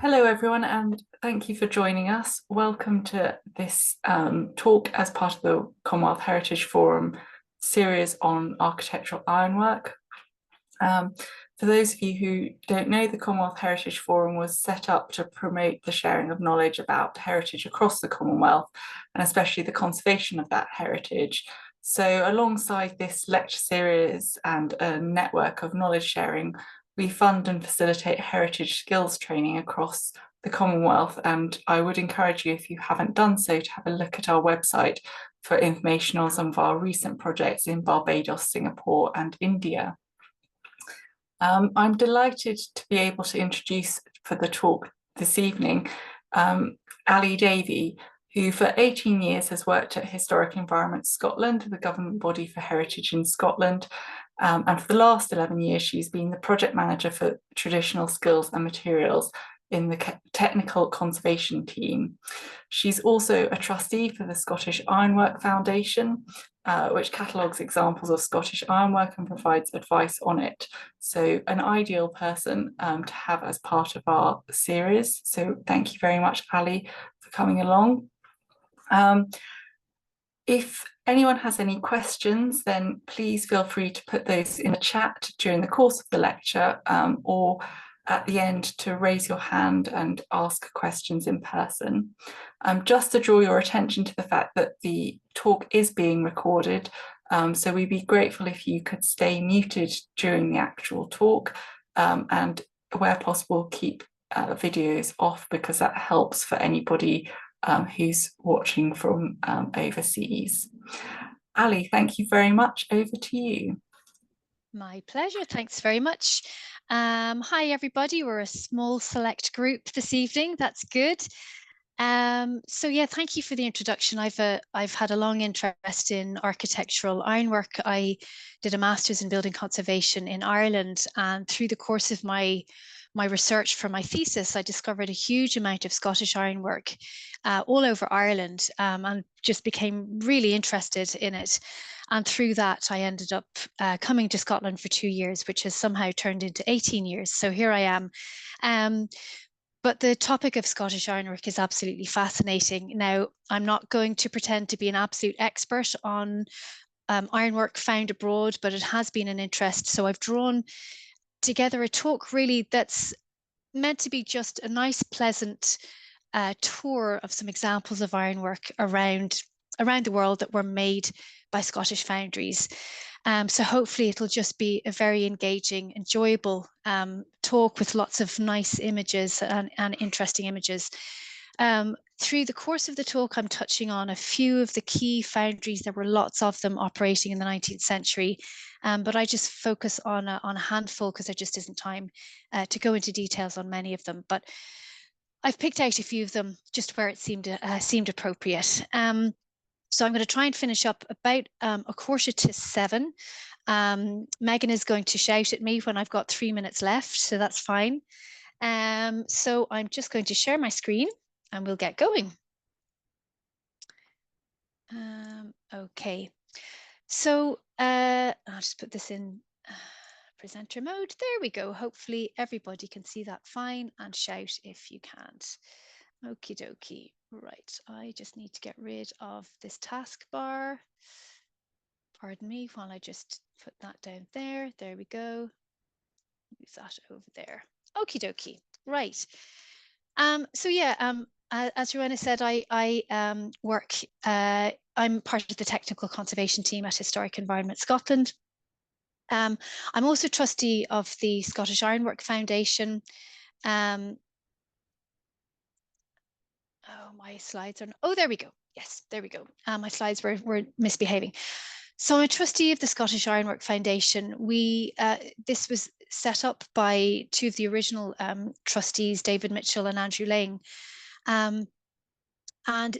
Hello, everyone, and thank you for joining us. Welcome to this talk as part of the Commonwealth Heritage Forum series on architectural ironwork. For those of you who don't know, the Commonwealth Heritage Forum was set up to promote the sharing of knowledge about heritage across the Commonwealth, and especially the conservation of that heritage. So alongside this lecture series and a network of knowledge sharing, we fund and facilitate heritage skills training across the Commonwealth, and I would encourage you, if you haven't done so, to have a look at our website for information on some of our recent projects in Barbados, Singapore, and India. I'm delighted to be able to introduce for the talk this evening Davey, who for 18 years has worked at Historic Environment Scotland, the government body for heritage in Scotland. And for the last 11 years, she's been the project manager for traditional skills and materials in the technical conservation team. She's also a trustee for the Scottish Ironwork Foundation, which catalogues examples of Scottish ironwork and provides advice on it. So an ideal person to have as part of our series. So thank you very much, Ali, for coming along. If anyone has any questions, then please feel free to put those in the chat during the course of the lecture or at the end to raise your hand and ask questions in person. Just to draw your attention to the fact that the talk is being recorded, so we'd be grateful if you could stay muted during the actual talk and where possible keep videos off, because that helps for anybody who's watching from overseas. Ali, thank you very much. Over to you. My pleasure. Thanks very much. Hi, everybody. We're a small select group this evening. That's good. So yeah, thank you for the introduction. I've had a long interest in architectural ironwork. I did a master's in building conservation in Ireland, and through the course of my research for my thesis, I discovered a huge amount of Scottish ironwork all over Ireland, and just became really interested in it. And through that, I ended up coming to Scotland for 2 years, which has somehow turned into 18 years. So here I am. But the topic of Scottish ironwork is absolutely fascinating. Now, I'm not going to pretend to be an absolute expert on ironwork found abroad, but it has been an interest. So I've drawn together a talk really that's meant to be just a nice, pleasant tour of some examples of ironwork around the world that were made by Scottish foundries. So hopefully it'll just be a very engaging, enjoyable talk with lots of nice images and interesting images. Through the course of the talk, I'm touching on a few of the key foundries. There were lots of them operating in the 19th century, but I just focus on a handful because there just isn't time to go into details on many of them. But I've picked out a few of them just where it seemed appropriate. So I'm going to try and finish up about 6:45. Megan is going to shout at me when I've got 3 minutes left, so that's fine. So I'm just going to share my screen and we'll get going. Okay, so I'll just put this in presenter mode. There we go. Hopefully everybody can see that fine, and shout if you can't. Okie dokie. Right, I just need to get rid of this taskbar. Pardon me while I just put that down there. There we go. Move that over there. Okie dokie. Right. So yeah, as Rowena said, I work, I'm part of the technical conservation team at Historic Environment Scotland. I'm also trustee of the Scottish Ironwork Foundation. Oh, my slides are, oh, there we go. Yes, there we go. My slides were misbehaving. So I'm a trustee of the Scottish Ironwork Foundation. This was set up by two of the original trustees, David Mitchell and Andrew Lane. And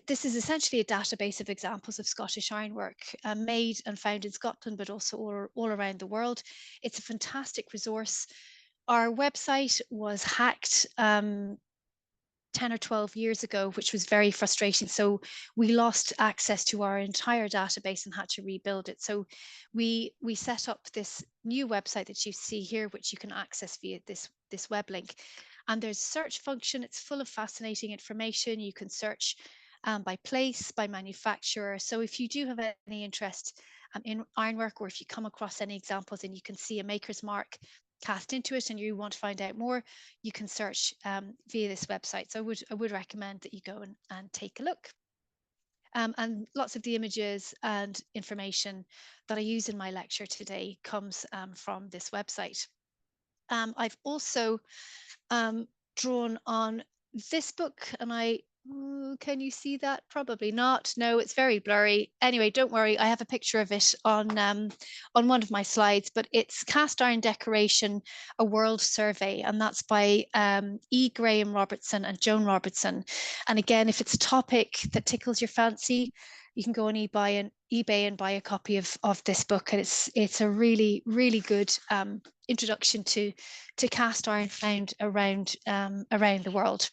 this is essentially a database of examples of Scottish ironwork made and found in Scotland, but also all around the world. It's a fantastic resource. Our website was hacked 10 or 12 years ago, which was very frustrating. So we lost access to our entire database and had to rebuild it. So we set up this new website that you see here, which you can access via this web link. And there's a search function. It's full of fascinating information. You can search by place, by manufacturer. So if you do have any interest in ironwork, or if you come across any examples and you can see a maker's mark cast into it and you want to find out more, you can search via this website. So I would recommend that you go and take a look. And lots of the images and information that I use in my lecture today comes from this website. I've also drawn on this book, and can you see that? Probably not. No, it's very blurry. Anyway, don't worry. I have a picture of it on one of my slides, but it's Cast Iron Decoration, a World Survey, and that's by E. Graham Robertson and Joan Robertson. And again, if it's a topic that tickles your fancy, you can go on eBay and buy a copy of this book, and it's a really, really good introduction to cast iron found around the world.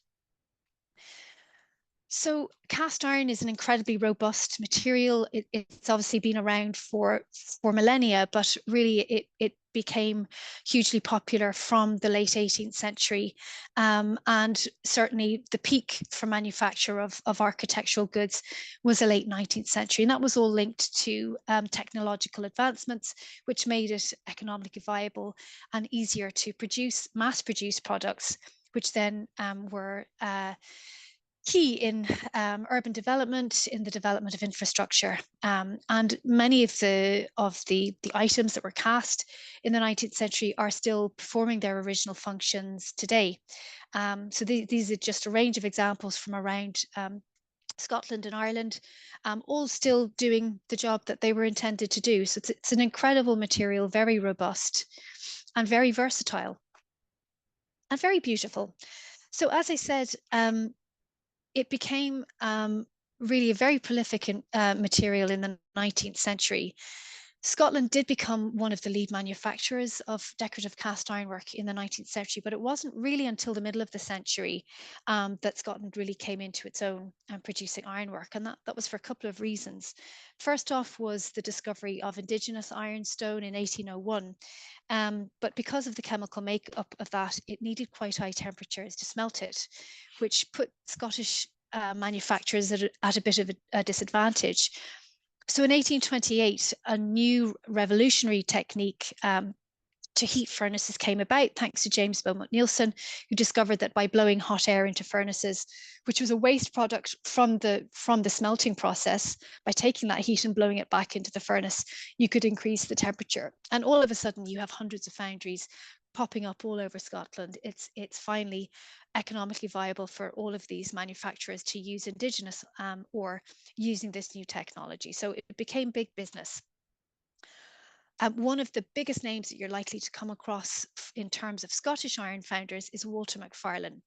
So cast iron is an incredibly robust material. It's obviously been around for millennia, but really it became hugely popular from the late 18th century. And certainly the peak for manufacture of architectural goods was the late 19th century. And that was all linked to technological advancements, which made it economically viable and easier to mass produce products, which then were key in urban development, in the development of infrastructure, and many of the items that were cast in the 19th century are still performing their original functions today. So these are just a range of examples from around Scotland and Ireland, all still doing the job that they were intended to do. So it's an incredible material, very robust, and very versatile, and very beautiful. So as I said, it became really a very prolific material in the 19th century. Scotland did become one of the lead manufacturers of decorative cast ironwork in the 19th century, but it wasn't really until the middle of the century that Scotland really came into its own producing ironwork, and that was for a couple of reasons. First off was the discovery of indigenous ironstone in 1801, but because of the chemical makeup of that, it needed quite high temperatures to smelt it, which put Scottish manufacturers at a bit of a disadvantage. So in 1828, a new revolutionary technique to heat furnaces came about, thanks to James Beaumont Nielsen, who discovered that by blowing hot air into furnaces, which was a waste product from the smelting process, by taking that heat and blowing it back into the furnace, you could increase the temperature. And all of a sudden, you have hundreds of foundries popping up all over Scotland. It's finally economically viable for all of these manufacturers to use indigenous or using this new technology. So it became big business. One of the biggest names that you're likely to come across in terms of Scottish iron founders is Walter Macfarlane.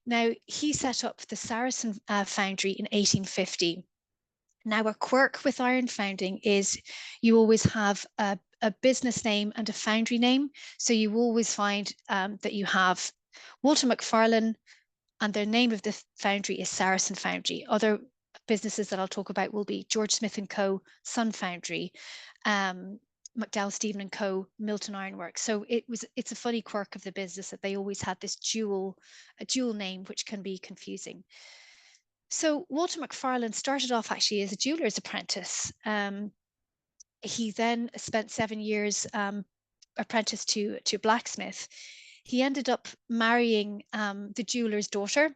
Now, he set up the Saracen foundry in 1850. Now, a quirk with iron founding is you always have a business name and a foundry name. So you always find that you have Walter Macfarlane, and the name of the foundry is Saracen Foundry. Other businesses that I'll talk about will be George Smith & Co., Sun Foundry, McDowell Stephen & Co., Milton Ironworks. So it's a funny quirk of the business that they always had this dual name, which can be confusing. So Walter Macfarlane started off actually as a jeweler's apprentice. He then spent 7 years apprenticed to blacksmith. He ended up marrying the jeweler's daughter,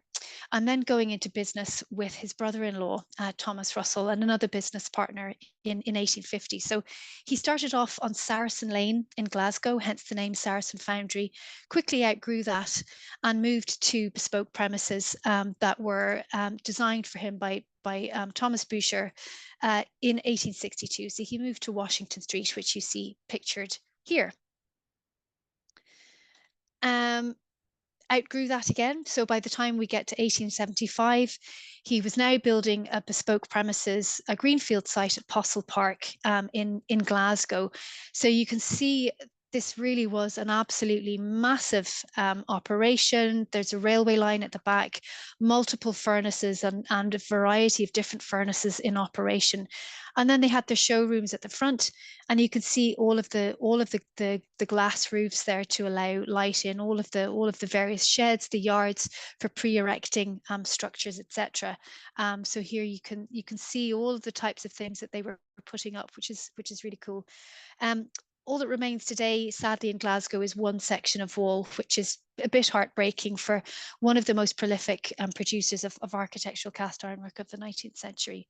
and then going into business with his brother-in-law, Thomas Russell, and another business partner in 1850. So he started off on Saracen Lane in Glasgow, hence the name Saracen Foundry, quickly outgrew that and moved to bespoke premises that were designed for him by Thomas Boucher in 1862. So he moved to Washington Street, which you see pictured here. Outgrew that again. So by the time we get to 1875, he was now building a bespoke premises, a greenfield site at Postle Park in Glasgow. So you can see this really was an absolutely massive operation. There's a railway line at the back, multiple furnaces and a variety of different furnaces in operation. And then they had their showrooms at the front, and you could see all of the glass roofs there to allow light in, all of the various sheds, the yards for pre-erecting structures, etc. So here you can see all of the types of things that they were putting up, which is really cool. All that remains today, sadly, in Glasgow is one section of wall, which is a bit heartbreaking for one of the most prolific producers of architectural cast ironwork of the 19th century.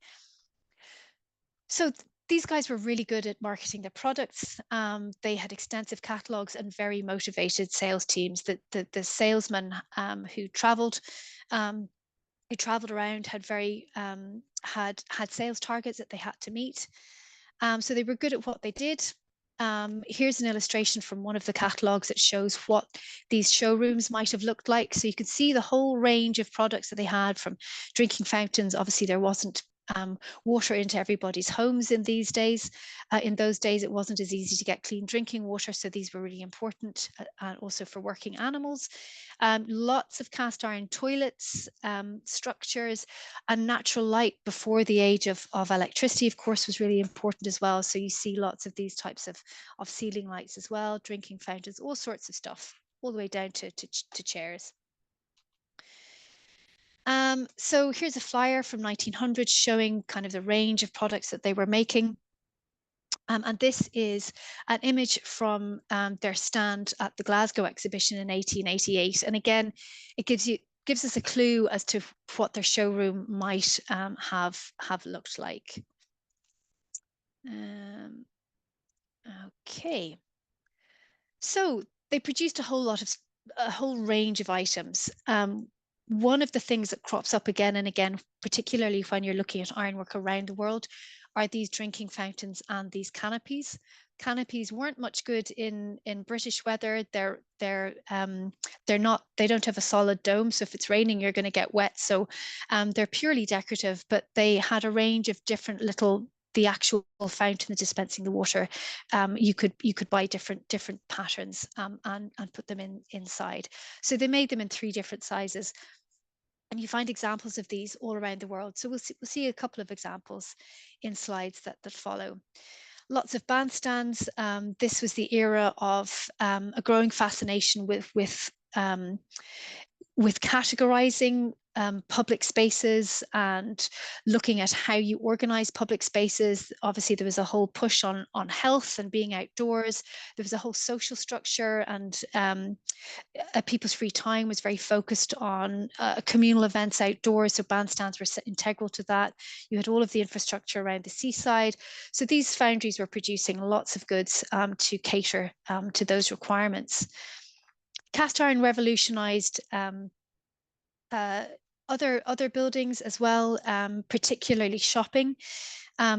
So these guys were really good at marketing their products. They had extensive catalogs and very motivated sales teams. The salesmen who travelled around had had sales targets that they had to meet. So they were good at what they did. Here's an illustration from one of the catalogs that shows what these showrooms might have looked like. So you can see the whole range of products that they had, from drinking fountains. Obviously, there wasn't water into everybody's homes in these days. In those days, it wasn't as easy to get clean drinking water, so these were really important, also for working animals. Lots of cast iron toilets, structures, and natural light before the age of electricity, of course, was really important as well. So you see lots of these types of ceiling lights as well, drinking fountains, all sorts of stuff, all the way down to chairs. So here's a flyer from 1900 showing kind of the range of products that they were making. And this is an image from their stand at the Glasgow exhibition in 1888. And again, it gives us a clue as to what their showroom might have looked like. Okay. So they produced a whole range of items. One of the things that crops up again and again, particularly when you're looking at ironwork around the world, are these drinking fountains and these canopies. Canopies weren't much good in British weather. They don't have a solid dome, so if it's raining, you're going to get wet. So they're purely decorative, but they had a range of different the actual fountain dispensing the water. You could buy different patterns and put them inside. So they made them in 3 different sizes. And you find examples of these all around the world. So we'll see a couple of examples in slides that follow. Lots of bandstands. This was the era of a growing fascination with categorizing public spaces and looking at how you organize public spaces. Obviously, there was a whole push on health and being outdoors. There was a whole social structure, and people's free time was very focused on communal events outdoors. So bandstands were integral to that. You had all of the infrastructure around the seaside. So these foundries were producing lots of goods to cater to those requirements. Cast iron revolutionized other buildings as well, particularly shopping.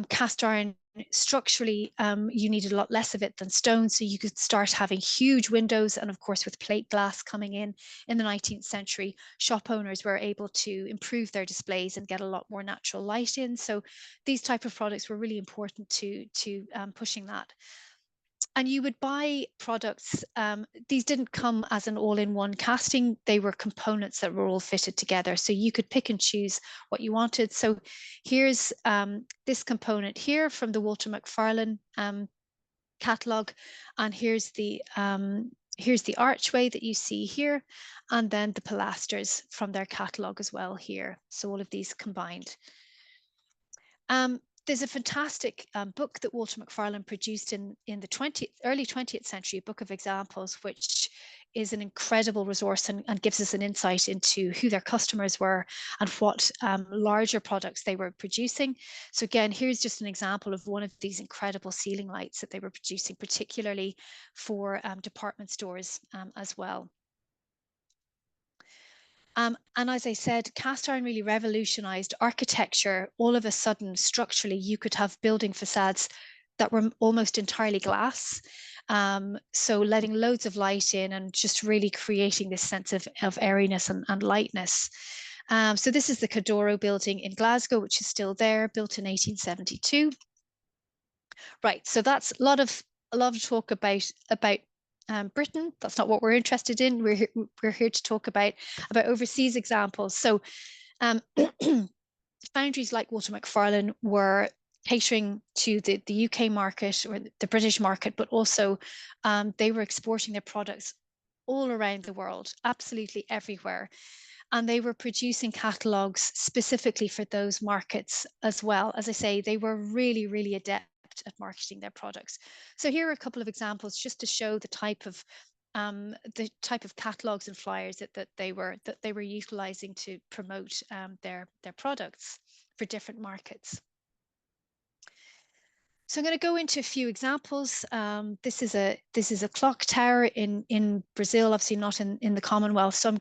Cast iron, structurally, you needed a lot less of it than stone, so you could start having huge windows. And of course, with plate glass coming in the 19th century, shop owners were able to improve their displays and get a lot more natural light in. So these type of products were really important to pushing that. And you would buy products. These didn't come as an all-in-one casting. They were components that were all fitted together. So you could pick and choose what you wanted. So here's this component here from the Walter Macfarlane catalogue. And here's the archway that you see here. And then the pilasters from their catalogue as well here. So all of these combined. There's a fantastic book that Walter Macfarlane produced in the early 20th century, a book of examples, which is an incredible resource and gives us an insight into who their customers were and what larger products they were producing. So again, here's just an example of one of these incredible ceiling lights that they were producing, particularly for department stores as well. And as I said, cast iron really revolutionized architecture. All of a sudden, structurally, you could have building facades that were almost entirely glass. So letting loads of light in and just really creating this sense of airiness and lightness. So this is the Cadoro building in Glasgow, which is still there, built in 1872. Right, so that's a lot of talk about Britain. That's not what we're interested in. We're here to talk about overseas examples. So foundries like Walter Macfarlane were catering to the UK market or the British market, but also they were exporting their products all around the world, absolutely everywhere. And they were producing catalogs specifically for those markets as well. As I say, they were really, really adept at marketing their products. So here are a couple of examples just to show the type of catalogs and flyers that they were utilizing to promote their products for different markets. So I'm going to go into a few examples. This is a clock tower in Brazil, obviously not in the Commonwealth. So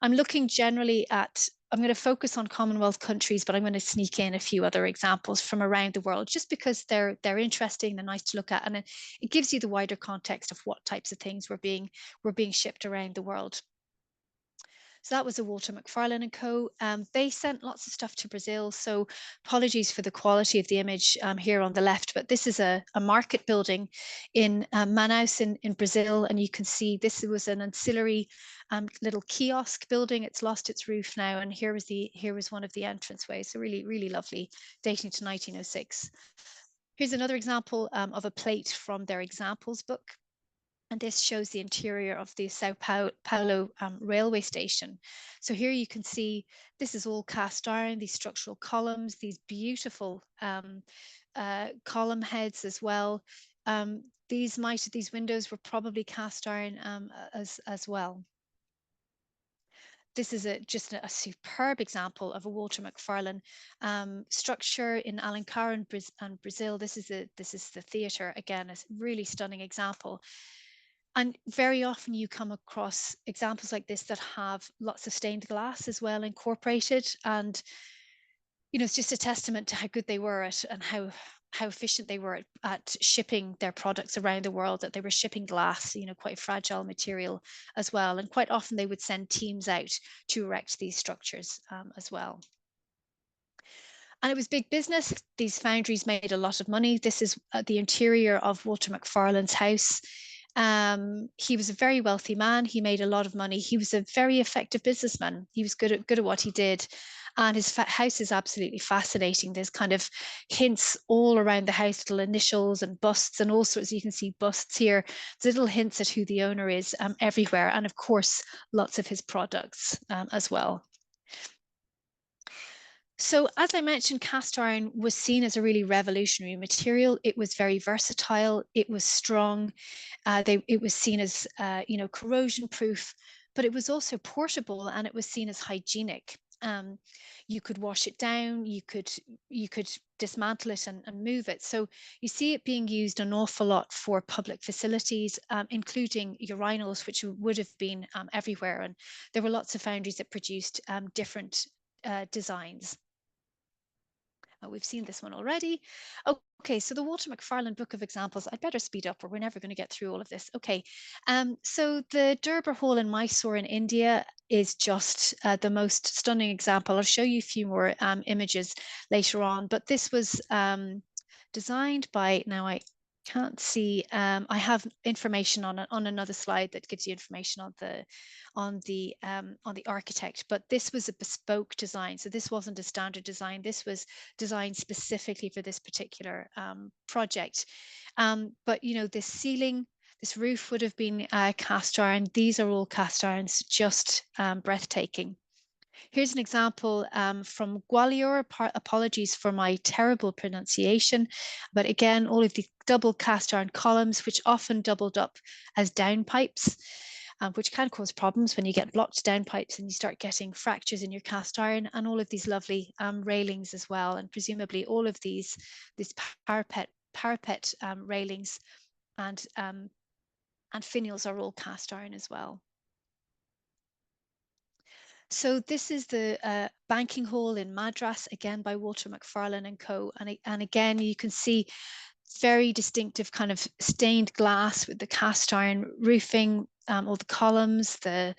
I'm looking generally at, I'm going to focus on Commonwealth countries, but I'm going to sneak in a few other examples from around the world, just because they're interesting, they're nice to look at, and it gives you the wider context of what types of things were being shipped around the world. So that was a Walter Macfarlane and Co. They sent lots of stuff to Brazil. So apologies for the quality of the image here on the left, but this is a market building in Manaus in Brazil. And you can see this was an ancillary little kiosk building. It's lost its roof now. And here was one of the entranceways. So really, really lovely, dating to 1906. Here's another example of a plate from their examples book. And this shows the interior of the Sao Paulo railway station. So here you can see this is all cast iron, these structural columns, these beautiful column heads as well. These windows were probably cast iron as well. This is just a superb example of a Walter Macfarlane structure in Alencar in Brazil. This is the theatre, again, a really stunning example. And very often you come across examples like this that have lots of stained glass as well incorporated. And, you know, it's just a testament to how good they were at and how efficient they were at shipping their products around the world, that they were shipping glass, you know, quite fragile material as well. And quite often they would send teams out to erect these structures as well. And it was big business. These foundries made a lot of money. This is the interior of Walter Macfarlane's house. He was a very wealthy man. He made a lot of money. He was a very effective businessman. He was good at what he did. And his house is absolutely fascinating. There's kind of hints all around the house, little initials and busts and all sorts. You can see busts here. There's little hints at who the owner is everywhere. And of course, lots of his products as well. So as I mentioned, cast iron was seen as a really revolutionary material. It was very versatile. It was strong. It was seen as, you know, corrosion proof, but it was also portable, and it was seen as hygienic. You could wash it down. You could dismantle it and move it. So you see it being used an awful lot for public facilities, including urinals, which would have been everywhere. And there were lots of foundries that produced different designs. We've seen this one already. Okay, so the Walter Macfarlane Book of Examples. I'd better speed up or we're never going to get through all of this. Okay, so the Durbar Hall in Mysore in India is just the most stunning example. I'll show you a few more images later on, but this was designed by, now I can't see, I have information on another slide that gives you information on the architect, but this was a bespoke design. So this wasn't a standard design. This was designed specifically for this particular project. But you know, this ceiling, this roof would have been cast iron. These are all cast irons, just breathtaking. Here's an example from Gwalior. Apologies for my terrible pronunciation, but again, all of the double cast iron columns, which often doubled up as downpipes, which can cause problems when you get blocked downpipes and you start getting fractures in your cast iron, and all of these lovely railings as well. And presumably all of these parapet railings and finials are all cast iron as well. So this is the banking hall in Madras, again by Walter Macfarlane and Co. And again, you can see very distinctive kind of stained glass with the cast iron roofing, all the columns, the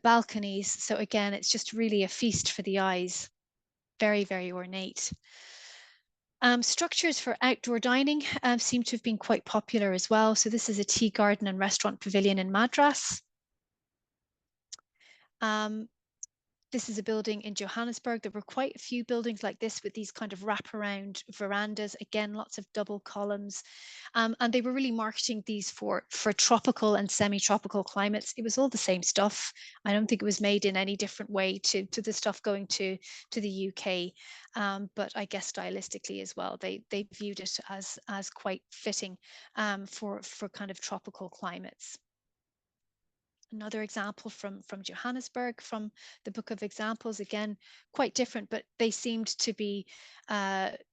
balconies. So again, it's just really a feast for the eyes. Very, very ornate. Structures for outdoor dining seem to have been quite popular as well. So this is a tea garden and restaurant pavilion in Madras. This is a building in Johannesburg. There were quite a few buildings like this with these kind of wraparound verandas. Again, lots of double columns. And they were really marketing these for tropical and semi-tropical climates. It was all the same stuff. I don't think it was made in any different way to the stuff going to the UK. But I guess stylistically as well, they viewed it as quite fitting for kind of tropical climates. Another example from Johannesburg, from the Book of Examples, again, quite different, but they seemed to be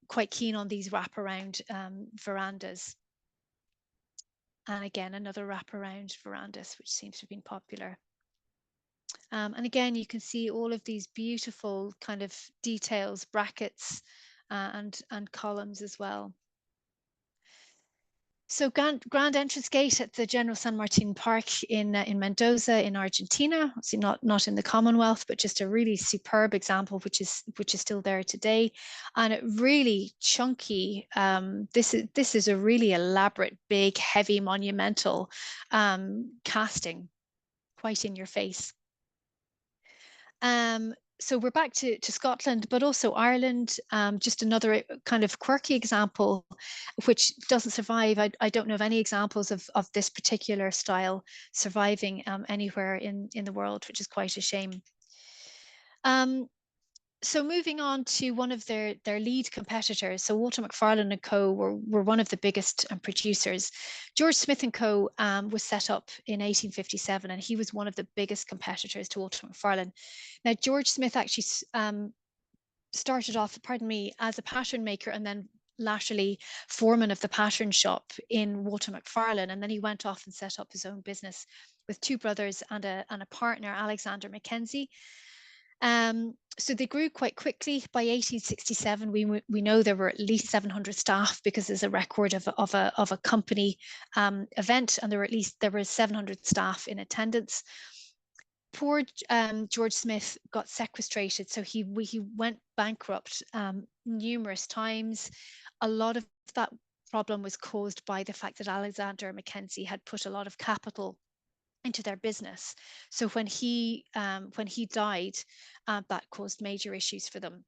quite keen on these wraparound verandas. And again, another wraparound verandas, which seems to have been popular. And again, you can see all of these beautiful kind of details, brackets, and columns as well. So grand entrance gate at the General San Martin Park in Mendoza in Argentina. Obviously not in the Commonwealth, but just a really superb example, which is still there today, and it really chunky. This is a really elaborate, big, heavy, monumental casting, quite in your face. So we're back to Scotland, but also Ireland. Just another kind of quirky example, which doesn't survive. I don't know of any examples of this particular style surviving anywhere in the world, which is quite a shame. So moving on to one of their lead competitors, so Walter Macfarlane and Co. were one of the biggest producers. George Smith and Co. Was set up in 1857, and he was one of the biggest competitors to Walter Macfarlane. Now, George Smith actually started off, as a pattern maker, and then latterly foreman of the pattern shop in Walter Macfarlane, and then he went off and set up his own business with two brothers and a partner, Alexander Mackenzie. So they grew quite quickly. By 1867, we know there were at least 700 staff, because there's a record of a company event, and there were 700 staff in attendance. Poor George Smith got sequestrated, so he went bankrupt numerous times. A lot of that problem was caused by the fact that Alexander Mackenzie had put a lot of capital into their business. So when he died, that caused major issues for them.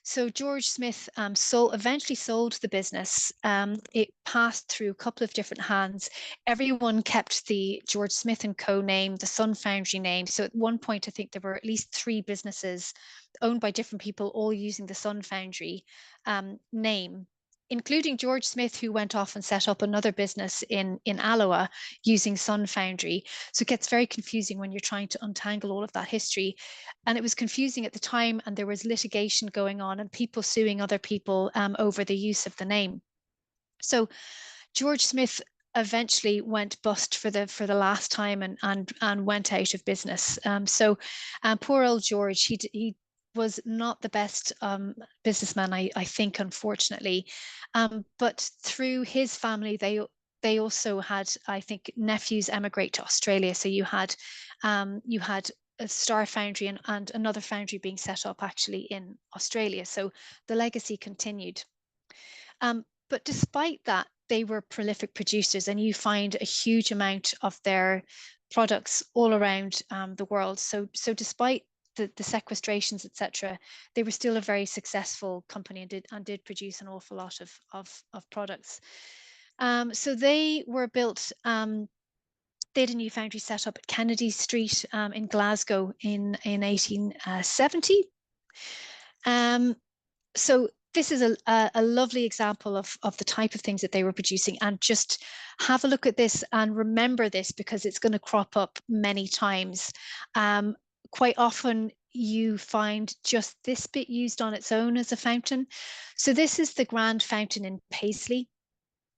So George Smith eventually sold the business. It passed through a couple of different hands. Everyone kept the George Smith and Co. name, the Sun Foundry name. So at one point, I think there were at least 3 businesses owned by different people, all using the Sun Foundry name, including George Smith, who went off and set up another business in Alloa using Sun Foundry. So it gets very confusing when you're trying to untangle all of that history. And it was confusing at the time, and there was litigation going on and people suing other people over the use of the name. So George Smith eventually went bust for the last time and went out of business. So poor old George, he was not the best businessman, I think, unfortunately. But through his family, they also had, I think, nephews emigrate to Australia. So you had a Star Foundry and another foundry being set up actually in Australia. So the legacy continued. But despite that, they were prolific producers, and you find a huge amount of their products all around the world. So despite the sequestrations, etc., they were still a very successful company and did produce an awful lot of products. So they were built. They had a new foundry set up at Kennedy Street in Glasgow in 1870. So this is a lovely example of the type of things that they were producing. And just have a look at this and remember this, because it's going to crop up many times. Quite often you find just this bit used on its own as a fountain. So this is the Grand Fountain in Paisley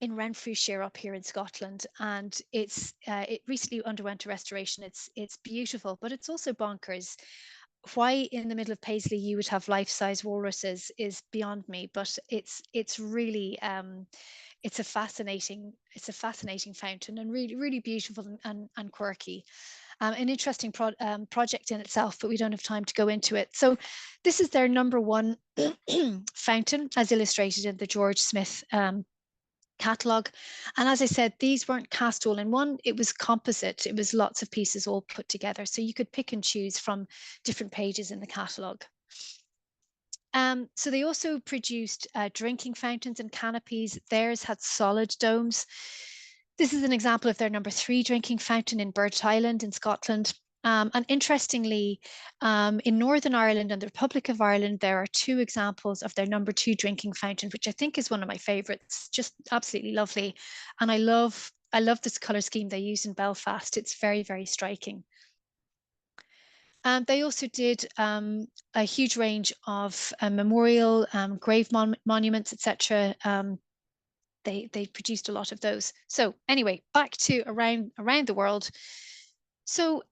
in Renfrewshire up here in Scotland, and it recently underwent a restoration. It's beautiful, but it's also bonkers. Why in the middle of Paisley you would have life-size walruses is beyond me, but it's really it's a fascinating fountain, and really beautiful and quirky. An interesting project in itself, but we don't have time to go into it. So this is their #1 fountain, as illustrated in the George Smith catalogue. And as I said, these weren't cast all in one, it was composite. It was lots of pieces all put together. So you could pick and choose from different pages in the catalogue. So they also produced drinking fountains and canopies. Theirs had solid domes. This is an example of their #3 drinking fountain in Burt Island in Scotland. And interestingly, in Northern Ireland and the Republic of Ireland, there are 2 examples of their #2 drinking fountain, which I think is one of my favorites, just absolutely lovely. And I love this color scheme they use in Belfast. It's very, very striking. They also did a huge range of memorial, grave monuments, etc. They produced a lot of those. So anyway, back to around the world. So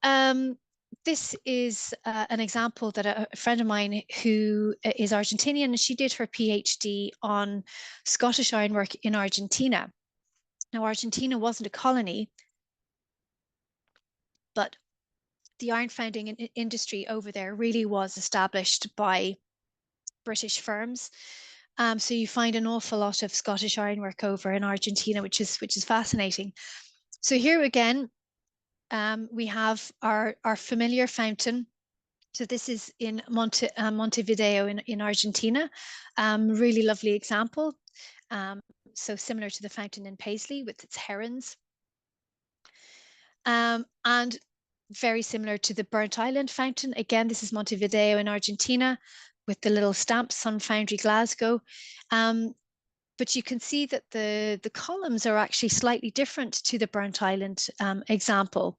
this is an example that a friend of mine who is Argentinian, and she did her PhD on Scottish ironwork in Argentina. Now, Argentina wasn't a colony, but the iron founding industry over there really was established by British firms. So you find an awful lot of Scottish ironwork over in Argentina, which is fascinating. So here again, we have our familiar fountain. So this is in Montevideo in Argentina. Really lovely example. So similar to the fountain in Paisley with its herons. And very similar to the Burnt Island fountain. Again, this is Montevideo in Argentina with the little stamp, Sun Foundry Glasgow. But you can see that the columns are actually slightly different to the Burnt Island example.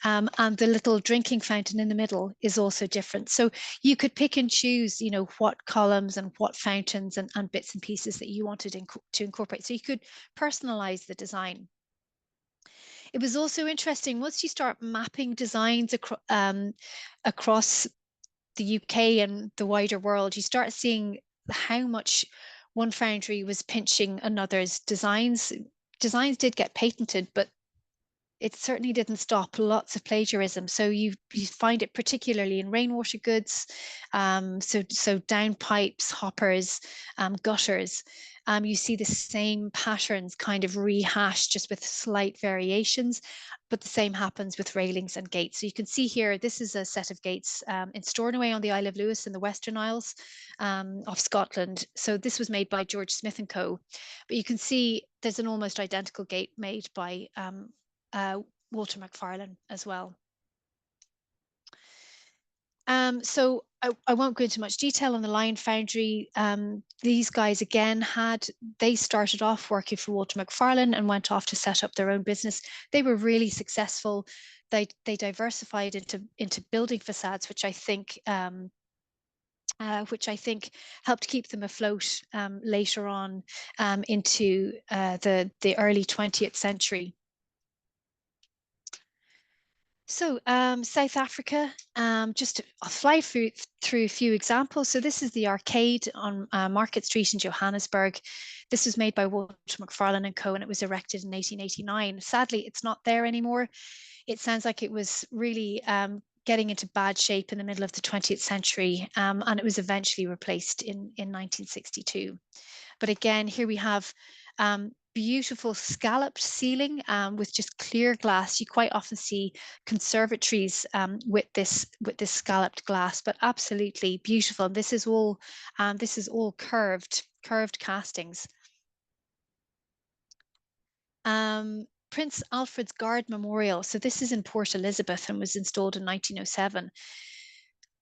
And the little drinking fountain in the middle is also different. So you could pick and choose, you know, what columns and what fountains and bits and pieces that you wanted to incorporate. So you could personalize the design. It was also interesting, once you start mapping designs across the UK and the wider world, you start seeing how much one foundry was pinching another's designs. Designs did get patented, but it certainly didn't stop lots of plagiarism. So you find it particularly in rainwater goods, so downpipes, hoppers, gutters. You see the same patterns kind of rehashed, just with slight variations, but the same happens with railings and gates. So you can see here, this is a set of gates in Stornoway on the Isle of Lewis in the Western Isles of Scotland. So this was made by George Smith & Co. But you can see there's an almost identical gate made by Walter McFarlane as well. So I won't go into much detail on the Lion Foundry. These guys again they started off working for Walter McFarlane and went off to set up their own business. They were really successful. They diversified into building facades, which I think helped keep them afloat later on into the early 20th century. So South Africa, I'll fly through a few examples. So this is the arcade on Market Street in Johannesburg. This was made by Walter McFarlane and Co. and it was erected in 1889. Sadly, it's not there anymore. It sounds like it was really getting into bad shape in the middle of the 20th century, and it was eventually replaced in 1962. But again, here we have beautiful scalloped ceiling with just clear glass. You quite often see conservatories with this scalloped glass, but absolutely beautiful. And this is all curved castings. Prince Alfred's Guard Memorial. So this is in Port Elizabeth and was installed in 1907.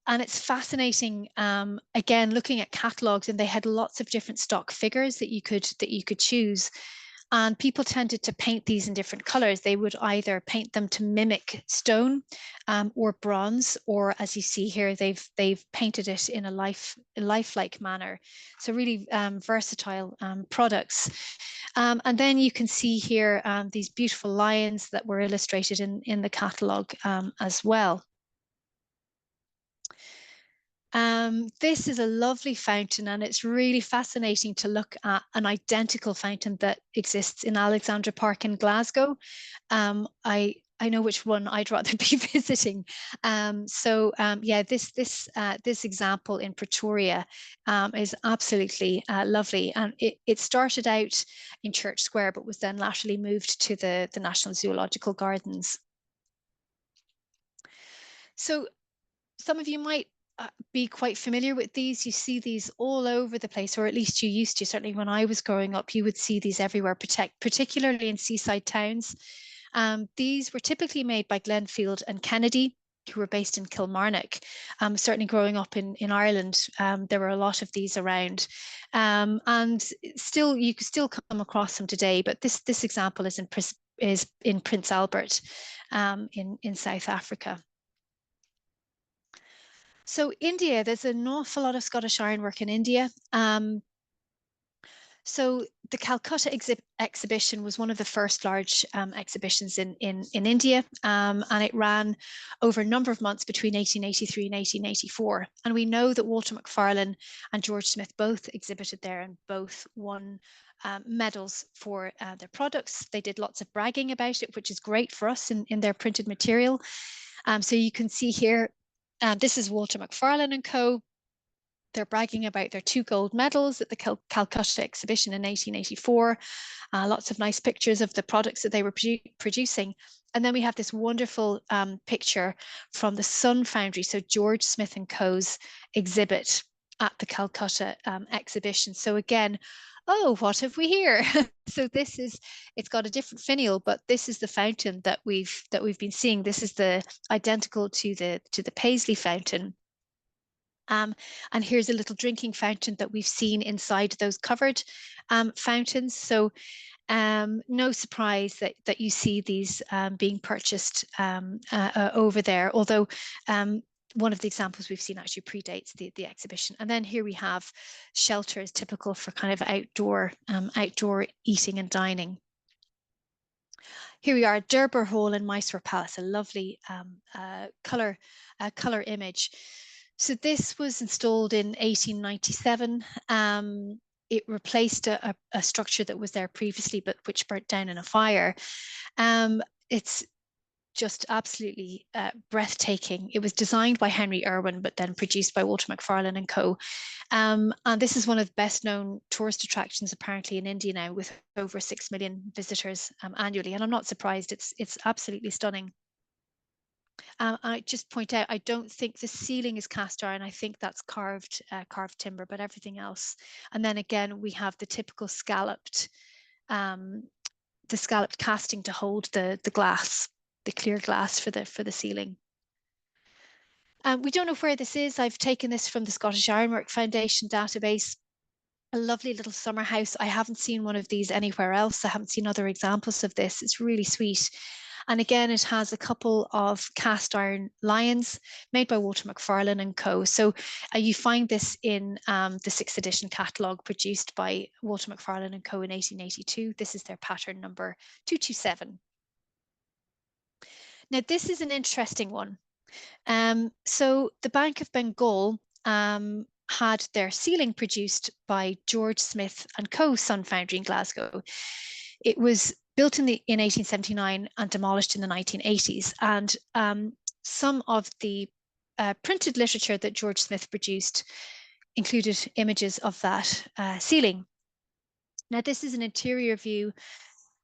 And it's fascinating, again, looking at catalogues, and they had lots of different stock figures that you could choose. And people tended to paint these in different colors. They would either paint them to mimic stone or bronze, or as you see here, they've painted it in a lifelike manner. So really versatile products. And then you can see here these beautiful lions that were illustrated in the catalogue as well. This is a lovely fountain, and it's really fascinating to look at an identical fountain that exists in Alexandra Park in Glasgow. I I know which one I'd rather be visiting. Yeah, this example in Pretoria is absolutely lovely, and it started out in Church Square, but was then laterally moved to the National Zoological Gardens. So some of you might be quite familiar with these. You see these all over the place, or at least you used to. Certainly when I was growing up, you would see these everywhere, particularly in seaside towns. These were typically made by Glenfield and Kennedy, who were based in Kilmarnock. Certainly growing up in Ireland, there were a lot of these around. And still, you can still come across them today, but this example is in Prince Albert in South Africa. So India, there's an awful lot of Scottish ironwork in India. So the Calcutta exhibition was one of the first large exhibitions in India, and it ran over a number of months between 1883 and 1884. And we know that Walter Macfarlane and George Smith both exhibited there and both won medals for their products. They did lots of bragging about it, which is great for us in their printed material. So you can see here, this is Walter Macfarlane and Co. They're bragging about their 2 gold medals at the Calcutta exhibition in 1884. Lots of nice pictures of the products that they were producing. And then we have this wonderful picture from the Sun Foundry, so George Smith and Co.'s exhibit at the Calcutta exhibition. So again, oh, what have we here? So it's got a different finial, but this is the fountain that we've been seeing. This is the identical to the Paisley fountain. And here's a little drinking fountain that we've seen inside those covered fountains. So no surprise that you see these being purchased over there, although one of the examples we've seen actually predates the exhibition. And then here we have shelters typical for kind of outdoor eating and dining. Here we are at Durbar Hall in Mysore Palace, a lovely color image. So this was installed in 1897. It replaced a structure that was there previously, but which burnt down in a fire. It's just absolutely breathtaking. It was designed by Henry Irwin, but then produced by Walter Macfarlane and Co. And this is one of the best known tourist attractions apparently in India now, with over 6 million visitors annually. And I'm not surprised, it's absolutely stunning. I just point out, I don't think the ceiling is cast iron. I think that's carved timber, but everything else. And then again, we have the typical scalloped casting to hold the glass, the clear glass for the ceiling. We don't know where this is. I've taken this from the Scottish Ironwork Foundation database. A lovely little summer house. I haven't seen one of these anywhere else. I haven't seen other examples of this. It's really sweet. And again, it has a couple of cast iron lions made by Walter Macfarlane and Co. So you find this in the 6th edition catalogue produced by Walter Macfarlane and Co. in 1882. This is their pattern number 227. Now, this is an interesting one. So the Bank of Bengal had their ceiling produced by George Smith and Co. Sun Foundry in Glasgow. It was built in 1879 and demolished in the 1980s. And some of the printed literature that George Smith produced included images of that ceiling. Now, this is an interior view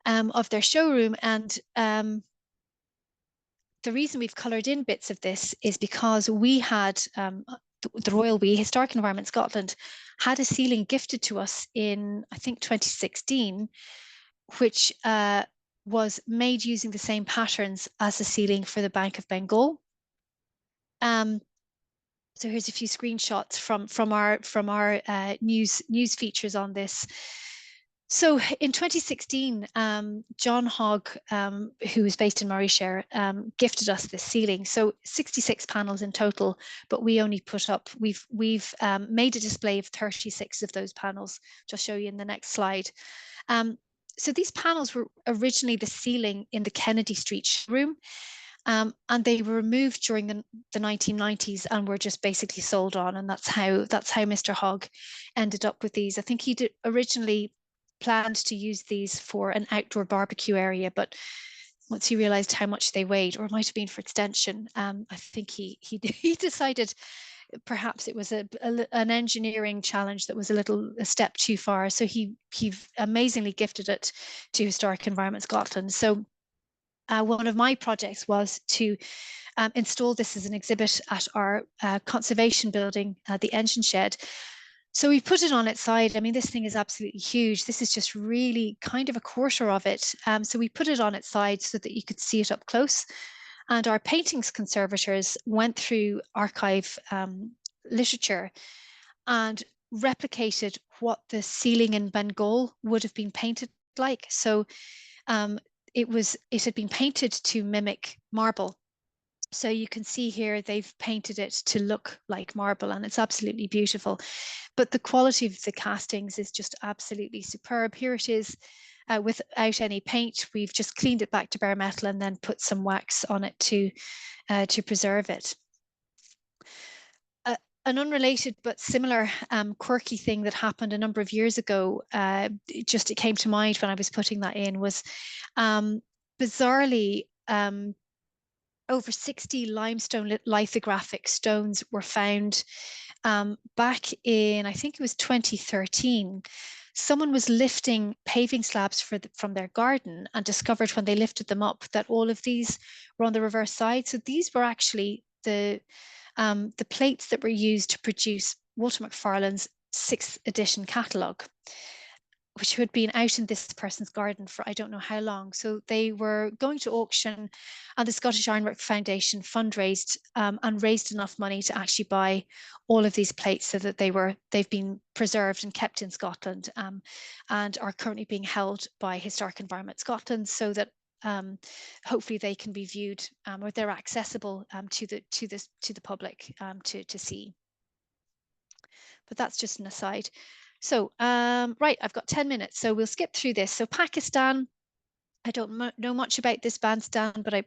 of their showroom, and the reason we've coloured in bits of this is because we had the Royal Historic Environment Scotland had a ceiling gifted to us in, I think, 2016, which was made using the same patterns as the ceiling for the Bank of Bengal. So here's a few screenshots from our news features on this. So in 2016, John Hogg, who is based in Morayshire, gifted us this ceiling. So 66 panels in total, but we only put up, we've made a display of 36 of those panels, which I'll show you in the next slide. So these panels were originally the ceiling in the Kennedy Street showroom, and they were removed during the 1990s and were just basically sold on, and that's how Mr. Hogg ended up with these. I think he did originally planned to use these for an outdoor barbecue area, but once he realized how much they weighed, or it might have been for extension, I think he decided perhaps it was an engineering challenge that was a step too far. So he amazingly gifted it to Historic Environment Scotland. So one of my projects was to install this as an exhibit at our conservation building, the engine shed. So we put it on its side. I mean, this thing is absolutely huge. This is just really kind of a quarter of it. So we put it on its side so that you could see it up close. And our paintings conservators went through archive literature and replicated what the ceiling in Bengal would have been painted like. So it had been painted to mimic marble. So you can see here they've painted it to look like marble, and it's absolutely beautiful. But the quality of the castings is just absolutely superb. Here it is without any paint. We've just cleaned it back to bare metal and then put some wax on it to preserve it. An unrelated but similar quirky thing that happened a number of years ago, it came to mind when I was putting that in, was bizarrely over 60 limestone lithographic stones were found back in, I think it was 2013. Someone was lifting paving slabs from their garden and discovered when they lifted them up that all of these were on the reverse side. So these were actually the plates that were used to produce Walter Macfarlane's 6th edition catalogue, which had been out in this person's garden for I don't know how long. So they were going to auction, and the Scottish Ironwork Foundation fundraised and raised enough money to actually buy all of these plates, so that they've been preserved and kept in Scotland, and are currently being held by Historic Environment Scotland, so that hopefully they can be viewed, or they're accessible to the public to see. But that's just an aside. So, right, I've got 10 minutes, so we'll skip through this. So Pakistan, I don't know much about this bandstand, but I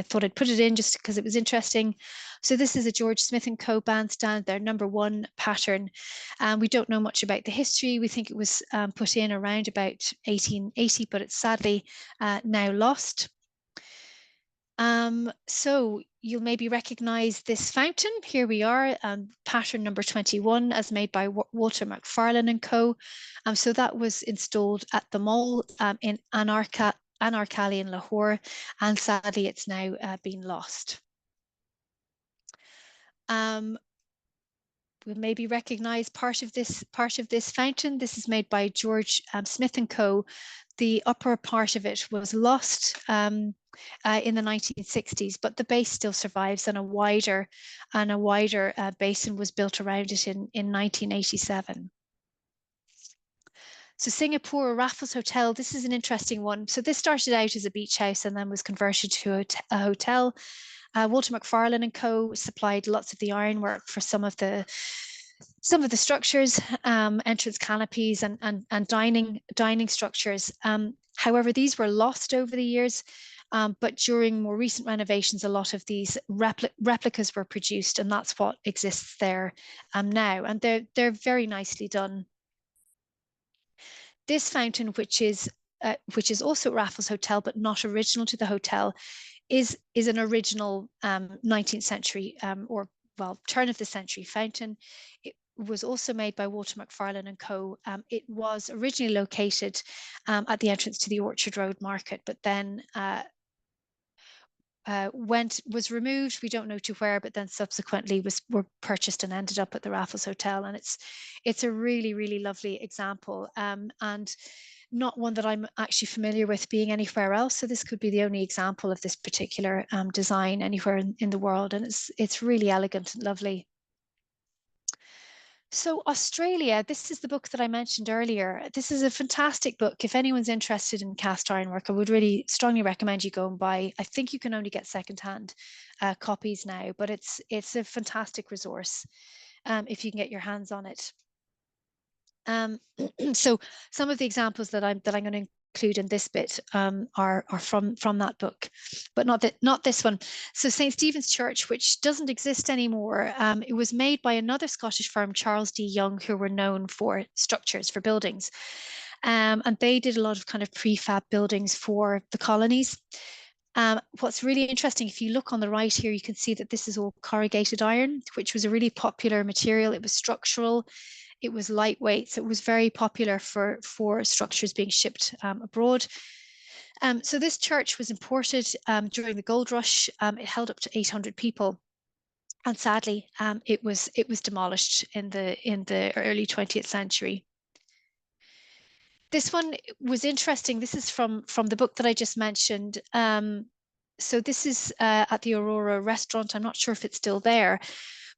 thought I'd put it in just because it was interesting. So this is a George Smith & Co. bandstand, their #1 pattern. We don't know much about the history. We think it was put in around about 1880, but it's sadly now lost. So you'll maybe recognize this fountain. Here we are, pattern number 21, as made by Walter Macfarlane & Co. So that was installed at the mall in Anarkali in Lahore, and sadly it's now been lost. We'll maybe recognize part of this fountain. This is made by George Smith & Co. The upper part of it was lost in the 1960s, but the base still survives, and a wider basin was built around it in 1987. So Singapore Raffles Hotel, this is an interesting one. So this started out as a beach house and then was converted to a hotel. Walter Macfarlane & Co. supplied lots of the ironwork for some of the structures, entrance canopies and dining structures. However, these were lost over the years, but during more recent renovations, a lot of these replicas were produced, and that's what exists there now. And they're very nicely done. This fountain, which is also at Raffles Hotel, but not original to the hotel, is an original 19th century or turn of the century fountain. It was also made by Walter Macfarlane & Co. It was originally located at the entrance to the Orchard Road Market, but then was removed. We don't know to where, but then subsequently were purchased and ended up at the Raffles Hotel. And it's a really, really lovely example, and not one that I'm actually familiar with being anywhere else. So this could be the only example of this particular design anywhere in the world, and it's really elegant and lovely. So Australia, this is the book that I mentioned earlier. This is a fantastic book. If anyone's interested in cast iron work, I would really strongly recommend you go and buy. I think you can only get secondhand copies now, but it's a fantastic resource if you can get your hands on it. So some of the examples that I'm going to include in this bit are from that book, but not this one. So St. Stephen's Church, which doesn't exist anymore, it was made by another Scottish firm, Charles D. Young, who were known for structures, for buildings, and they did a lot of kind of prefab buildings for the colonies. What's really interesting, if you look on the right here, you can see that this is all corrugated iron, which was a really popular material. It was structural, it was lightweight, so it was very popular for structures being shipped abroad. So this church was imported during the gold rush. It held up to 800 people. And sadly, it was demolished in the early 20th century. This one was interesting. This is from the book that I just mentioned. So this is at the Aurora restaurant. I'm not sure if it's still there,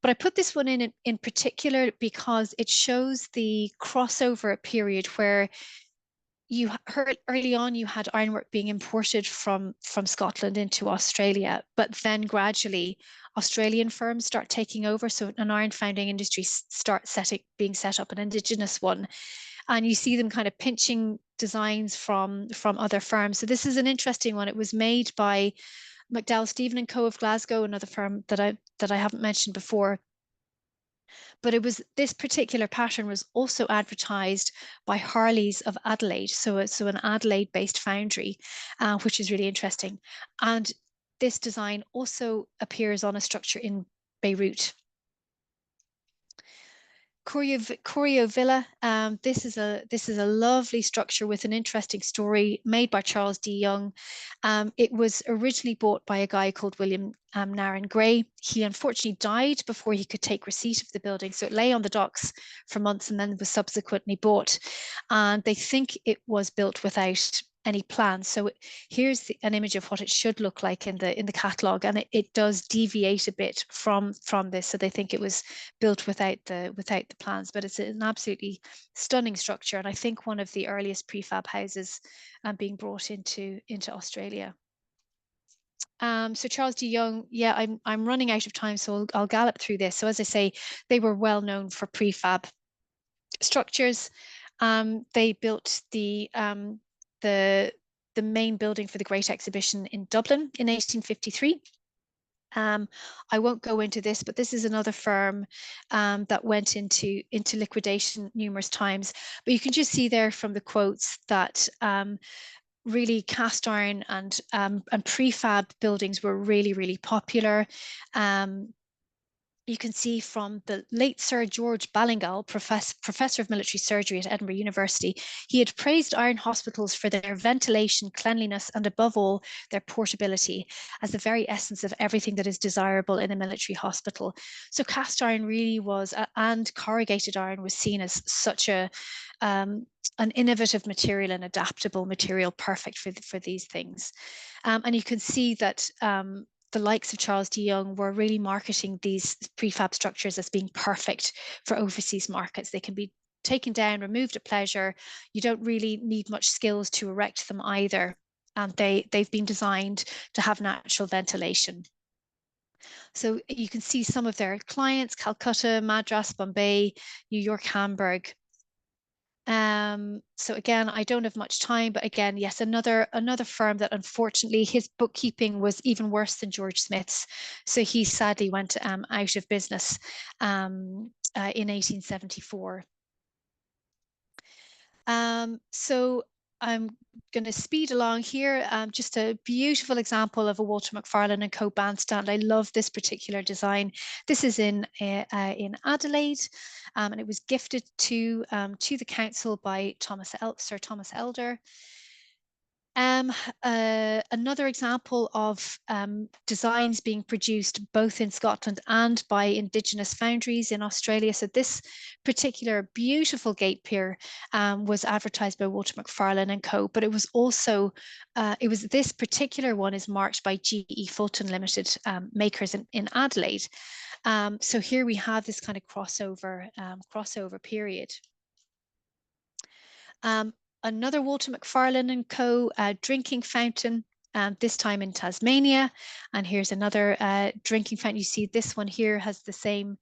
but I put this one in particular because it shows the crossover period where you heard early on you had ironwork being imported from Scotland into Australia, but then gradually Australian firms start taking over. So an iron founding industry starts being set up, an indigenous one, and you see them kind of pinching designs from other firms. So this is an interesting one. It was made by McDowell Stephen and Co of Glasgow, another firm that I haven't mentioned before. But it was this particular pattern was also advertised by Harley's of Adelaide, so an Adelaide-based foundry, which is really interesting. And this design also appears on a structure in Beirut. Corio Villa. This is a lovely structure with an interesting story made by Charles D. Young. It was originally bought by a guy called William Nairn Gray. He unfortunately died before he could take receipt of the building, so it lay on the docks for months and then was subsequently bought. And they think it was built without any plans. So here's an image of what it should look like in the catalogue, and it does deviate a bit from this. So they think it was built without the plans, but it's an absolutely stunning structure, and I think one of the earliest prefab houses being brought into Australia. So Charles D. Young, yeah, I'm running out of time, so I'll gallop through this. So as I say, they were well known for prefab structures. They built the main building for the Great Exhibition in Dublin in 1853. I won't go into this, but this is another firm that went into liquidation numerous times. But you can just see there from the quotes that really cast iron and prefab buildings were really, really popular. You can see from the late Sir George Ballingall, professor of military surgery at Edinburgh University, he had praised iron hospitals for their ventilation, cleanliness, and above all, their portability as the very essence of everything that is desirable in a military hospital. So cast iron really was, and corrugated iron was seen as such an innovative material, an adaptable material, perfect for these things. And you can see that the likes of Charles D. Young were really marketing these prefab structures as being perfect for overseas markets. They can be taken down, removed at pleasure. You don't really need much skills to erect them either. And they've been designed to have natural ventilation. So you can see some of their clients: Calcutta, Madras, Bombay, New York, Hamburg. So again, I don't have much time, but again, yes, another firm that unfortunately his bookkeeping was even worse than George Smith's. So he sadly went out of business in 1874. So I'm going to speed along here. Just a beautiful example of a Walter McFarlane and Co bandstand. I love this particular design. This is in Adelaide, and it was gifted to the council by Sir Thomas Elder. Another example of designs being produced both in Scotland and by Indigenous foundries in Australia. So this particular beautiful gate pier was advertised by Walter McFarlane and Co. But it was also, this particular one is marked by GE Fulton Limited makers in Adelaide. So here we have this kind of crossover period. Another Walter McFarlane and Co. Drinking fountain, this time in Tasmania. And here's another drinking fountain. You see this one here has the same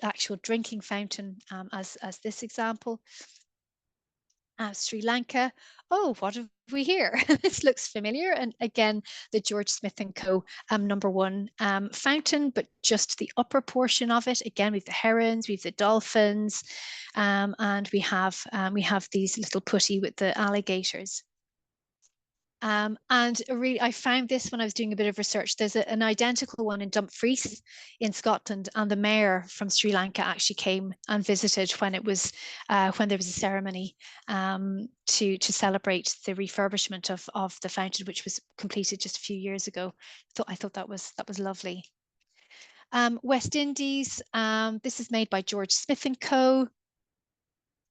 actual drinking fountain as this example. Sri Lanka. Oh, what have we here? This looks familiar. And again, the George Smith and Co. #1 fountain, but just the upper portion of it. Again, we've the herons, we've the dolphins, and we have these little putty with the alligators. And really, I found this when I was doing a bit of research. There's an identical one in Dumfries in Scotland, and the mayor from Sri Lanka actually came and visited when it was when there was a ceremony to celebrate the refurbishment of the fountain, which was completed just a few years ago. I thought that was lovely. West Indies. This is made by George Smith and Co.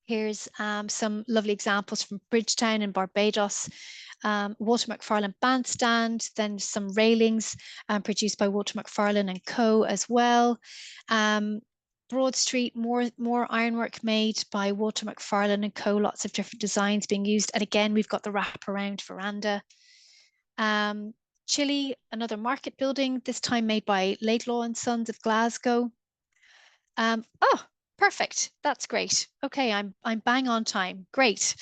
Here's some lovely examples from Bridgetown in Barbados. Walter Macfarlane bandstand, then some railings produced by Walter Macfarlane and Co. as well. Broad Street, more ironwork made by Walter Macfarlane and Co. Lots of different designs being used. And again, we've got the wraparound veranda. Chile, another market building, this time made by Laidlaw and Sons of Glasgow. Oh, perfect. That's great. Okay, I'm bang on time. Great.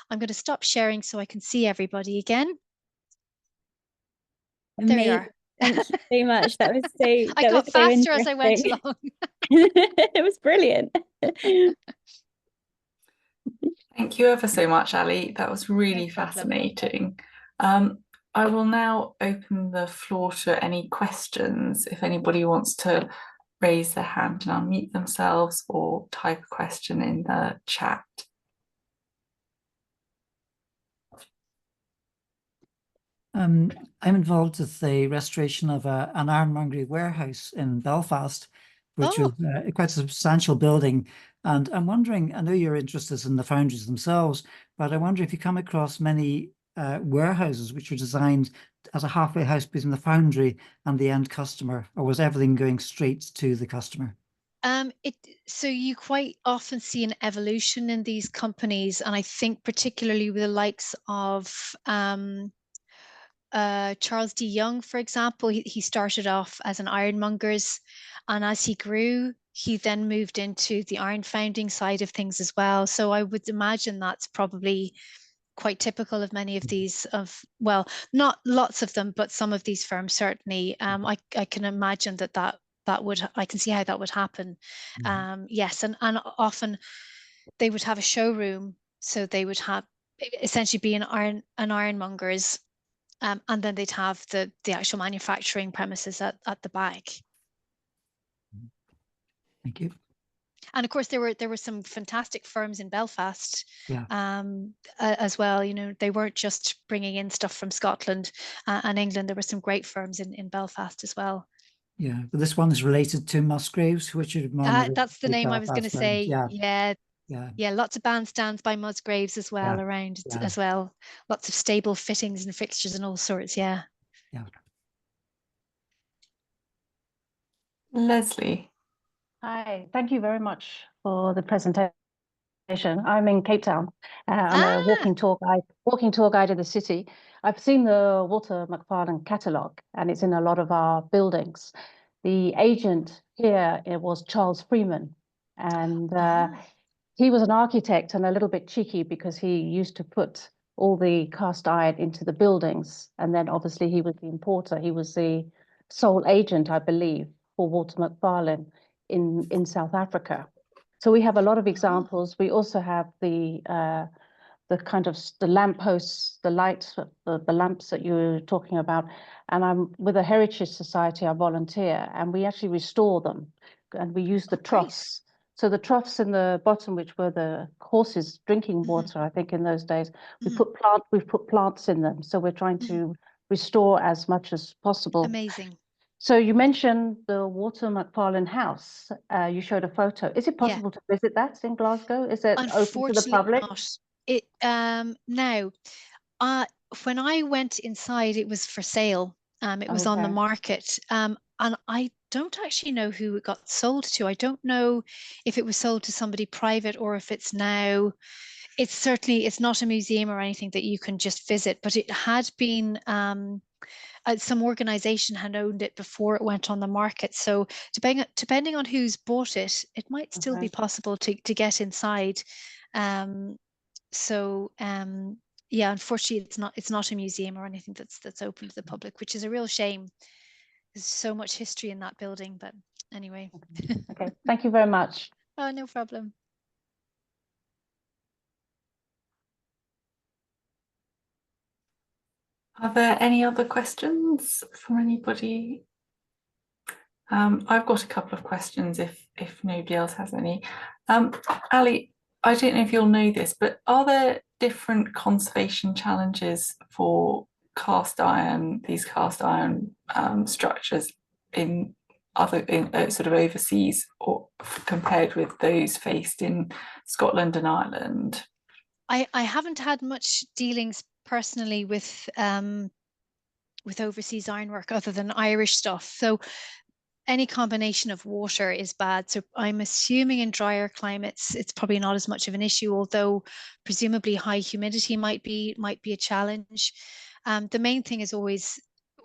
I'm going to stop sharing so I can see everybody again. There you are. Thank you so much. That was so I got faster as I went along. It was brilliant. Thank you ever so much, Ali. That was really fascinating. I will now open the floor to any questions. If anybody wants to raise their hand and unmute themselves or type a question in the chat. I'm involved with the restoration of an ironmongery warehouse in Belfast, which was quite a substantial building. And I'm wondering, I know you're interested in the foundries themselves, but I wonder if you come across many warehouses which are designed as a halfway house between the foundry and the end customer, or was everything going straight to the customer? So you quite often see an evolution in these companies, and I think particularly with the likes of Charles D. Young, for example, he started off as an ironmonger's, and as he grew, he then moved into the iron founding side of things as well. So I would imagine that's probably quite typical of many of these, well, not lots of them, but some of these firms certainly. I can imagine I can see how that would happen. Yes, and often they would have a showroom, so they would have essentially be an ironmonger's. And then they'd have the actual manufacturing premises at the back. Thank you. And of course, there were some fantastic firms in Belfast, yeah. As well. You know, they weren't just bringing in stuff from Scotland and England. There were some great firms in Belfast as well. Yeah, but this one is related to Musgraves, which is that's the name I was going to say. Yeah, lots of bandstands by Musgraves as well around as well. Lots of stable fittings and fixtures and all sorts. Yeah. Leslie. Hi, thank you very much for the presentation. I'm in Cape Town. I'm a walking tour guide of the city. I've seen the Walter Macfarlane catalogue, and it's in a lot of our buildings. The agent here, it was Charles Freeman, and he was an architect and a little bit cheeky because he used to put all the cast iron into the buildings, and then obviously he was the importer. He was the sole agent, I believe, for Walter Macfarlane in South Africa. So we have a lot of examples. We also have the kind of the lampposts, the lights, the lamps that you were talking about. And I'm with a Heritage Society, I volunteer, and we actually restore them, and we use the troughs. So the troughs in the bottom, which were the horses drinking water, I think in those days, we've put plants in them. So we're trying to restore as much as possible. Amazing. So you mentioned the Walter Macfarlane house. You showed a photo. Is it possible to visit that in Glasgow? Is it open to the public? Now, when I went inside, it was for sale. It was on the market. And I don't actually know who it got sold to. I don't know if it was sold to somebody private or if it's now. It's not a museum or anything that you can just visit, but it had been. Some organization had owned it before it went on the market. So depending on who's bought it, it might still be possible to get inside. Yeah, unfortunately, it's not a museum or anything that's open to the public, which is a real shame. There's so much history in that building, but anyway. Okay, thank you very much. Oh, no problem. Are there any other questions from anybody? I've got a couple of questions if nobody else has any. Ali, I don't know if you'll know this, but are there different conservation challenges for these cast iron structures in sort of overseas, or compared with those faced in Scotland and Ireland? I haven't had much dealings personally with overseas ironwork other than Irish stuff. So any combination of water is bad. So I'm assuming in drier climates, it's probably not as much of an issue, although presumably high humidity might be a challenge. The main thing is always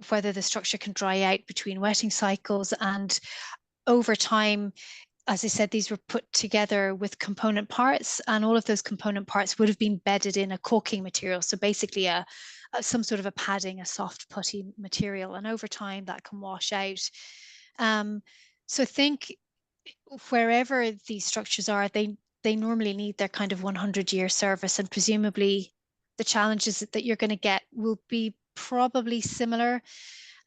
whether the structure can dry out between wetting cycles, and over time, as I said, these were put together with component parts, and all of those component parts would have been bedded in a caulking material. So basically some sort of a padding, a soft putty material. And over time that can wash out. So I think wherever these structures are, they normally need their kind of 100-year service, and presumably the challenges that you're going to get will be probably similar.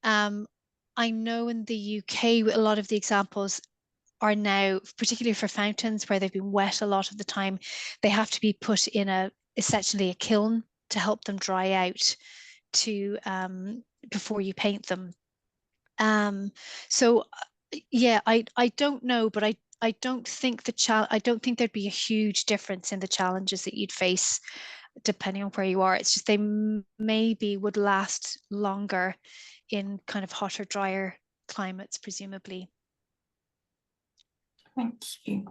I know in the UK, a lot of the examples are now, particularly for fountains where they've been wet a lot of the time, they have to be put in essentially a kiln to help them dry out before you paint them. So yeah, I don't know, but I don't think I don't think there'd be a huge difference in the challenges that you'd face depending on where you are. It's just they maybe would last longer in kind of hotter, drier climates, presumably. Thank you.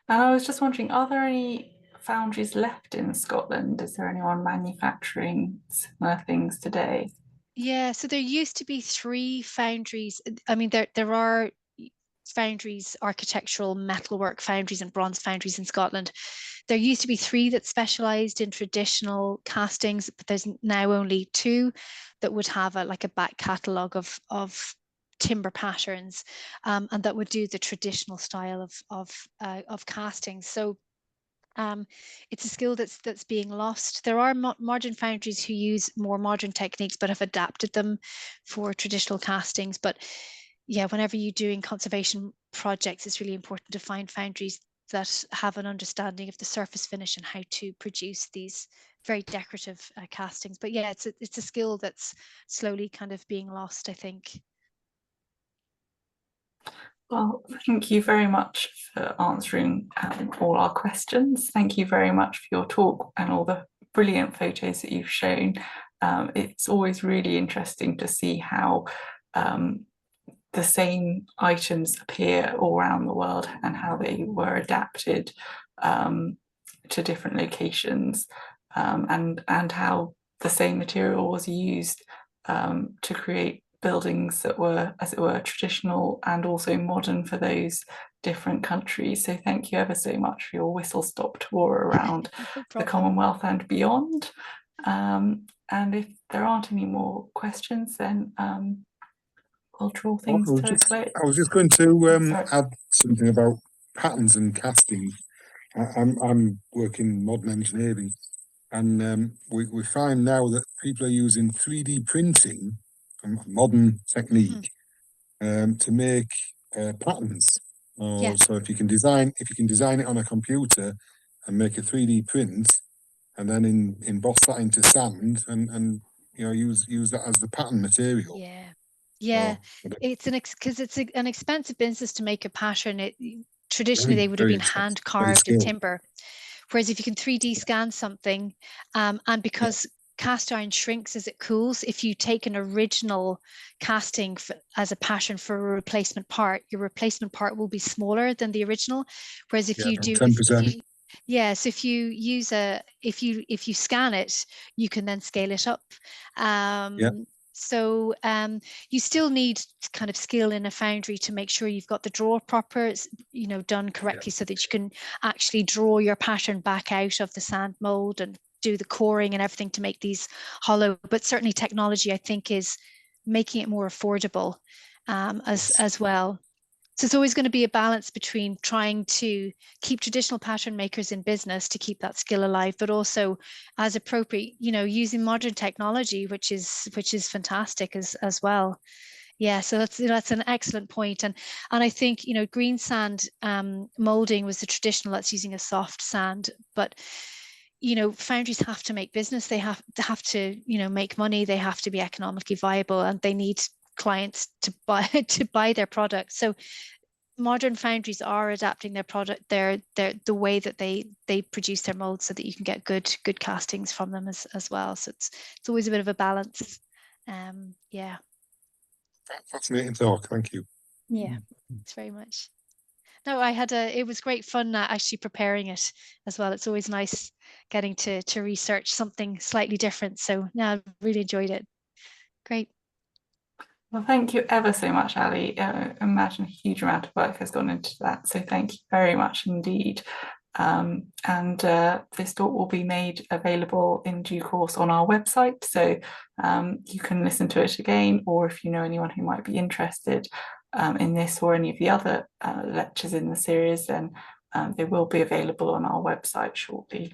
And I was just wondering, are there any foundries left in Scotland? Is there anyone manufacturing similar things today? Yeah, so there used to be 3 foundries. I mean, there are foundries, architectural metalwork foundries and bronze foundries in Scotland. There used to be 3 that specialized in traditional castings, but there's now only 2 that would have a back catalogue of timber patterns, and that would do the traditional style of castings. So it's a skill that's being lost. There are modern foundries who use more modern techniques but have adapted them for traditional castings. But yeah, whenever you're doing conservation projects, it's really important to find foundries that have an understanding of the surface finish and how to produce these very decorative castings. But yeah, it's a skill that's slowly kind of being lost, I think. Well, thank you very much for answering all our questions. Thank you very much for your talk and all the brilliant photos that you've shown. It's always really interesting to see how the same items appear all around the world and how they were adapted to different locations, and how the same material was used to create buildings that were, as it were, traditional and also modern for those different countries. So thank you ever so much for your whistle-stop tour around the Commonwealth and beyond. And if there aren't any more questions, then I'll draw things to a close. I was just going to add something about patterns and casting. I'm working modern engineering, and we find now that people are using 3D printing, a modern technique, to make patterns. So if you can design it on a computer and make a 3D print, and then emboss that into sand and use that as the pattern material. Yeah, it's because it's an expensive business to make a pattern. Traditionally they would have been hand carved in timber, whereas if you can 3D scan something, and because cast iron shrinks as it cools, if you take an original casting as a pattern for a replacement part, your replacement part will be smaller than the original. Whereas if you do 10%. So if you use if you scan it, you can then scale it up. So you still need kind of skill in a foundry to make sure you've got the draw proper, done correctly, so that you can actually draw your pattern back out of the sand mold and do the coring and everything to make these hollow. But certainly technology, I think, is making it more affordable as well. So it's always going to be a balance between trying to keep traditional pattern makers in business to keep that skill alive, but also as appropriate, you know, using modern technology, which is fantastic as well. Yeah, so that's an excellent point. And I think, you know, green sand molding was the traditional, that's using a soft sand, but you know, foundries have to make business. They have to, you know, make money. They have to be economically viable, and they need clients to buy their product. So modern foundries are adapting their product, the way that they produce their molds, so that you can get good castings from them as well. So it's always a bit of a balance. Yeah. Fascinating talk. Thank you. Yeah, thanks very much. No, it was great fun actually preparing it as well. It's always nice getting to research something slightly different. So no, I really enjoyed it. Great. Well, thank you ever so much, Ali. I imagine a huge amount of work has gone into that. So thank you very much indeed. This talk will be made available in due course on our website. So you can listen to it again, or if you know anyone who might be interested in this or any of the other lectures in the series, then they will be available on our website shortly.